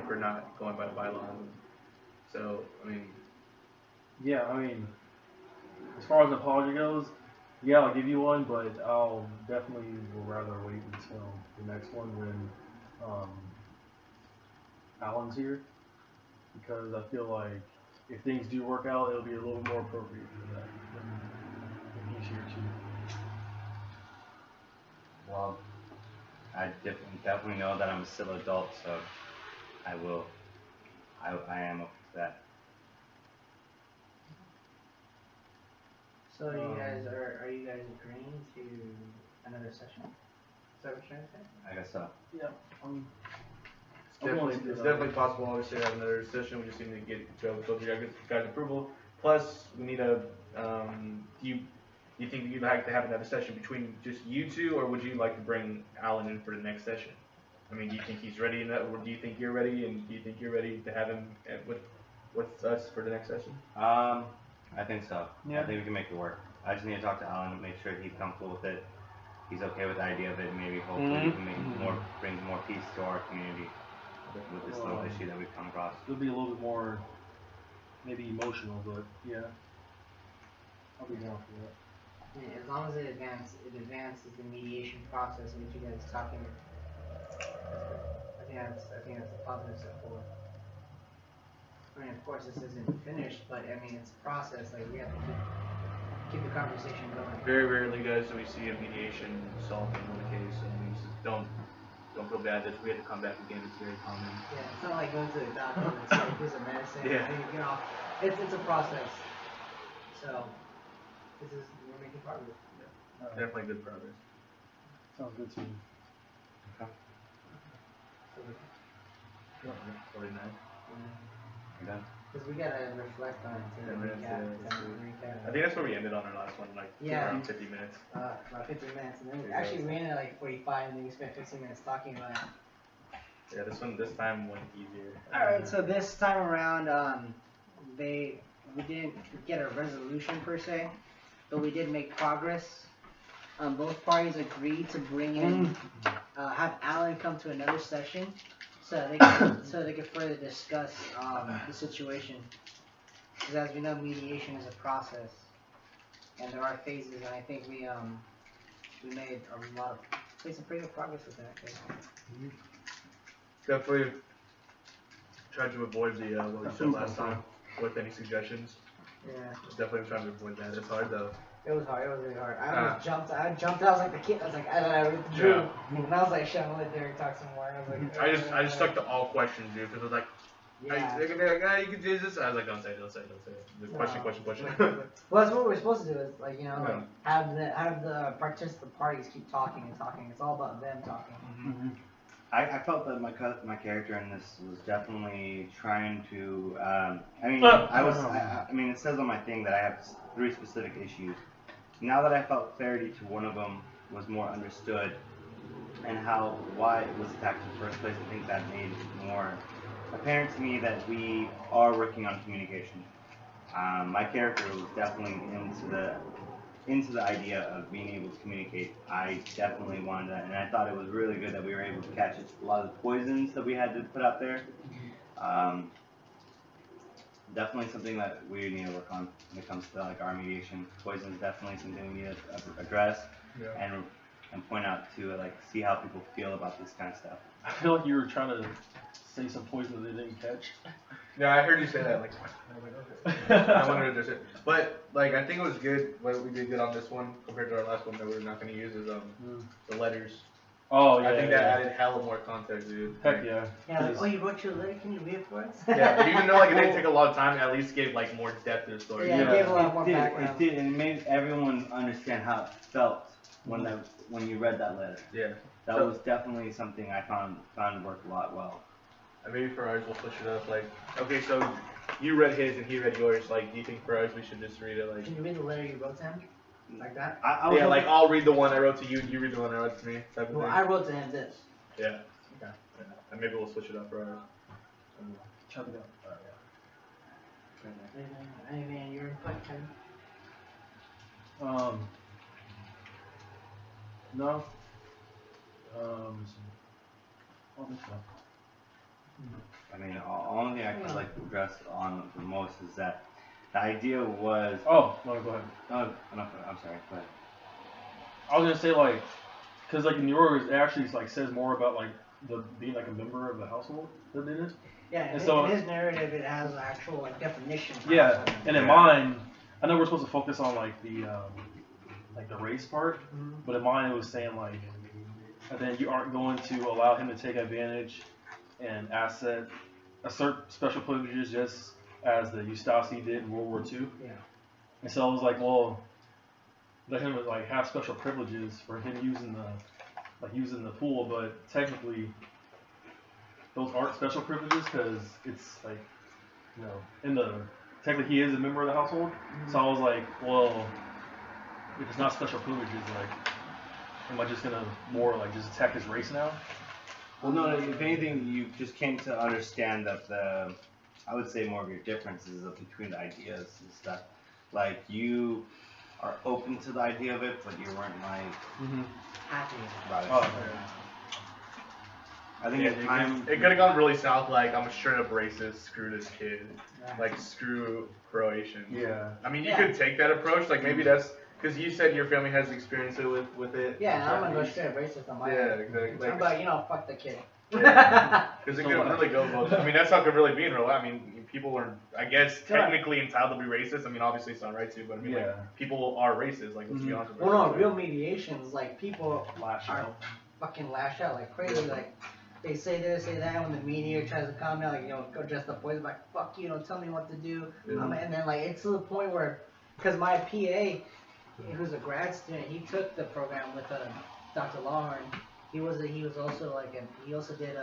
for not going by the bylaw. So, I mean. Yeah, I mean, as far as the apology goes, yeah, I'll give you one, but I'll definitely would rather wait until the next one when Alan's here, because I feel like if things do work out, it'll be a little more appropriate for that when he's here too. Well, I definitely know that I'm a civil adult, so I am up to that. So are you guys agreeing to another session? Is that what you're trying to say? I guess so. Yeah. It's definitely possible, obviously, to have another session. We just need to go through your guys' approval. Plus, we need a. Do you think you'd like to have another session between just you two, or would you like to bring Alan in for the next session? I mean, do you think he's ready, or do you think you're ready, and do you think you're ready to have him with us for the next session? I think so. Yeah. I think we can make it work. I just need to talk to Alan and make sure he's comfortable with it. He's okay with the idea of it. Maybe hopefully we can bring more peace to our community with this little issue that we've come across. It'll be a little bit more, maybe emotional, but yeah, I'll be down for that. Yeah, as long as it advances the mediation process and you guys talking. I think that's a positive step forward. I mean, of course, this isn't finished, but I mean, it's a process. Like we have to keep the conversation going. Very rarely, guys, do we see a mediation solving the case. I mean, don't feel bad that we had to come back again. It's very common. Yeah, it's not like going to the doctor and saying here's a medicine. Yeah. You know, it's a process. So we're making progress. Yeah. Definitely good progress. Sounds good to me. Okay. 49. You done? Because we gotta reflect on it too. 10 minutes, Recap. I think that's where we ended on our last one, like around 50 minutes. About 50 minutes, and then actually we ended at like 45, and then we spent 15 minutes talking about it. Yeah, this time went easier. All right, so this time around, we didn't get a resolution per se, but we did make progress. Both parties agreed to bring in, have Alan come to another session, so they could further discuss the situation. Because as we know, mediation is a process. and there are phases, and I think we made some pretty good progress with that. Definitely tried to avoid the what we said last time with any suggestions. Yeah. Definitely trying to avoid that. It's hard though. It was hard. It was really hard. I almost jumped. I jumped. I was like the kid. I was like, I withdrew. Yeah. And I was like, shit, I'm gonna let Derek talk some more. I was like, I just stuck to all questions, dude, because it was like, yeah. they're gonna be like, ah, you can do this. I was like, don't say it. The question. Well, that's what we're supposed to do. Is like, you know, Yeah. like have the participant parties keep talking and talking. It's all about them talking. Mm-hmm. I felt that my character in this was definitely trying to. I mean, it says on my thing that I have 3 specific issues. Now that I felt clarity to one of them was more understood, and why it was attacked in the first place, I think that made it more apparent to me that we are working on communication. My character was definitely into the idea of being able to communicate. I definitely wanted that, and I thought it was really good that we were able to catch a lot of the poisons that we had to put out there. Definitely something that we need to work on when it comes to like our mediation. Poison is definitely something we need to address and point out to like see how people feel about this kind of stuff. I feel like you were trying to say some poison that they didn't catch. Yeah, I heard you say that. Like, I wondered if there's it. But like, I think it was good. What we did good on this one compared to our last one that we're not going to use is the letters. Oh yeah. I think that added hella more context, dude. Heck yeah. Yeah, like, oh, you wrote your letter. Can you read it for us? Yeah, even though like it didn't take a lot of time, it at least gave like more depth to the story. Yeah, it gave a lot more background. It did, and it made everyone understand how it felt when you read that letter. Yeah. That was definitely something I found worked a lot well. And maybe for ours, we'll switch it up. Like, okay, so you read his and he read yours. Like, do you think for ours we should just read it like? Can you read the letter you wrote to him? Like that? Yeah, like I'll read the one I wrote to you, and you read the one I wrote to me. Type of Well, thing. I wrote to him this. Yeah. Okay. Yeah. And maybe we'll switch it up for ours. Chop it up. Hey man, your input, Kevin. No. I think so. I mean, the only thing I could like address on the most is that the idea was. Oh, no, go ahead. No, I'm sorry. Go ahead. I was gonna say like, cause like in yours it actually like says more about like the being like a member of the household than it is. Yeah, and so in his narrative it has an actual like definition. Yeah, and in mine, I know we're supposed to focus on like the race part, but in mine it was saying like, and then you aren't going to allow him to take advantage and assert special privileges just as the Ustasi did in World War II. Yeah. And so I was like, well, let him like have special privileges for him using the pool, but technically those aren't special privileges because it's like, you know, technically he is a member of the household. So I was like, well, if it's not special privileges, like, am I just gonna more like just attack his race now? Well, no. If anything, you just came to understand that I would say more of your differences between the ideas and stuff. Like you are open to the idea of it, but you weren't like Happy about it. Oh, okay. I think it could have gone really south. Like I'm a straight up racist. Screw this kid. Yeah. Like screw Croatians. Yeah. I mean, you could take that approach. Like maybe that's because you said your family has experience with it. Yeah, and I'm gonna go straight racist on my end. Exactly. I'm like, you know, fuck the kid. Because it could really go both. I mean, that's how it could really be in real life. I mean, people are, I guess, technically entitled to be racist. I mean, obviously it's not right to, but I mean, like, people are racist. Like, let's be honest with Well, no, real mediations, like, people Lash are out. fucking lash out like crazy. Like, they say this, say that. When the media tries to calm down, like, you know, go dress the boys, like, fuck you, don't tell me what to do. And then, like, it's to the point where, because my PA, who's a grad student, he took the program with Dr. Longhorn. He was also like he also did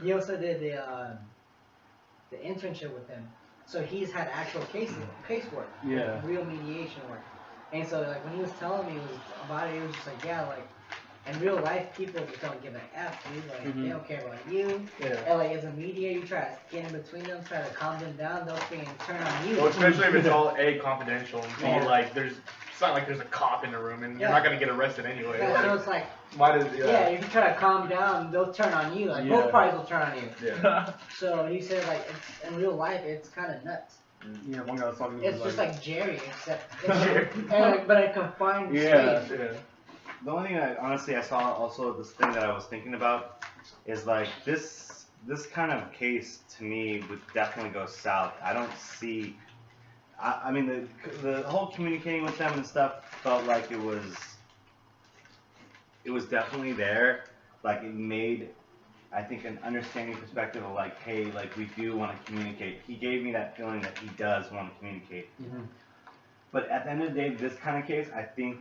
he also did the internship with him. So he's had actual casework, Yeah. like, real mediation work. And so like when he was telling me about it, he was just like, yeah, like in real life people just don't give an F, dude. Like they don't care about you. Yeah. And like as a mediator, you try to get in between them, try to calm them down, they'll freaking turn on you. Well, especially if it's all confidential and like it's not like there's a cop in the room and you're not gonna get arrested anyway. Yeah, so it's like, if you try to calm down, they'll turn on you. Like both parties will turn on you. Yeah. So he said, like in real life, it's kind of nuts. Yeah, one guy was talking to me. It's just like Jerry, except Jerry. but a confined Yeah. space. Yeah. The only thing I saw also this thing that I was thinking about is like this kind of case to me would definitely go south. I don't see. I mean the whole communicating with them and stuff felt like it was definitely there. Like it made, I think, an understanding perspective of like, hey, like we do want to communicate. He gave me that feeling that he does want to communicate. Mhm. But at the end of the day, this kind of case, I think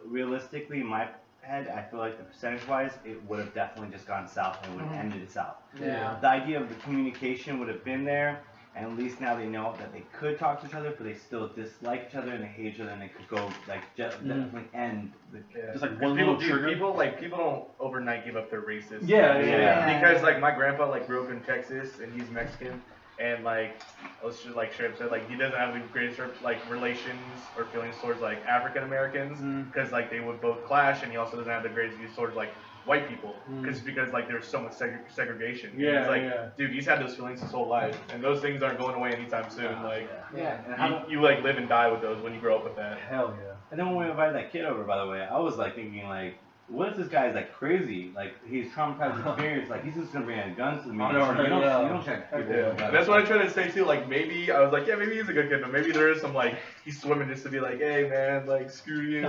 realistically, in my head, I feel like the percentage-wise, it would have definitely just gone south and would have ended it south. Yeah. The idea of the communication would have been there, and at least now they know that they could talk to each other, but they still dislike each other and they hate each other, and they could go like definitely end the. Yeah. Just like 'Cause one people, little trigger. people don't overnight give up their racist. Yeah. Because like my grandpa like grew up in Texas and he's Mexican, and like let's just like straight up say like he doesn't have the greatest like relations or feelings towards like African Americans because like they would both clash, and he also doesn't have the greatest views towards like white people because like there's so much segregation. And Yeah, it's like, yeah. dude, he's had those feelings his whole life, and those things aren't going away anytime soon. Like Yeah. And, you like live and die with those when you grow up with that. Hell yeah. and then when we invited that kid over, by the way, I was like thinking like, what if this guy is like crazy? Like he's traumatized experience. Like he's just gonna bring a gun to the meeting. know, You don't yeah. check people. Yeah, with guns. that's what I tried to say too. Like maybe I was like, yeah, maybe he's a good kid, but maybe there is some like he's swimming just to be like, hey man, like screw you,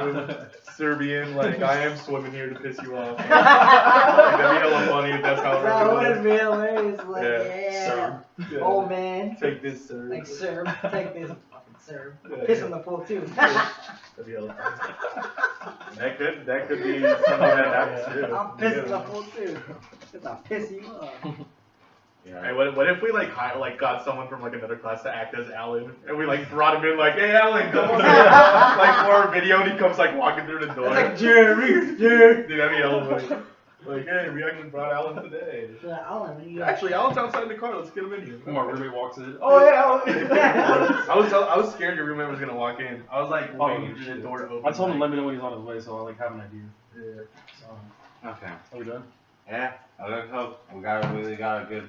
Serbian. Like I am swimming here to piss you off. Like, that'd be hella funny if that's how it That would works. have been hilarious. Like, Yeah. yeah. Yeah. Oh man. Take this, sir. Like, sir, take this fucking sir. Yeah. Piss in the pool too. That'd be hella funny. That could be something that happens too. I'll piss in the pool too. Cause I'll piss you off. Yeah. Hey, what if we like got someone from like another class to act as Alan, and we like brought him in like, hey Alan, come on, like for a video, and he comes like walking through the door. It's like Jerry, Jerry. Dude, that'd be hella funny. Like, hey, we actually brought Alan today. Alan, what do you Actually, Alan's outside in the car. Let's get him in here. When my roommate walks in. Oh yeah. I was scared your roommate was gonna walk in. I was like Oh, waiting for the shit. door to open. I told him like, let me know when he's on his way, so I like have an idea. Yeah. So, Okay. are we done? Yeah. I hope we really got a good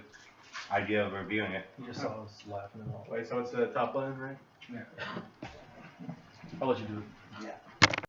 idea of reviewing it. You just saw us laughing and all. Wait, so it's the top line, right? I'll let you do it. Yeah.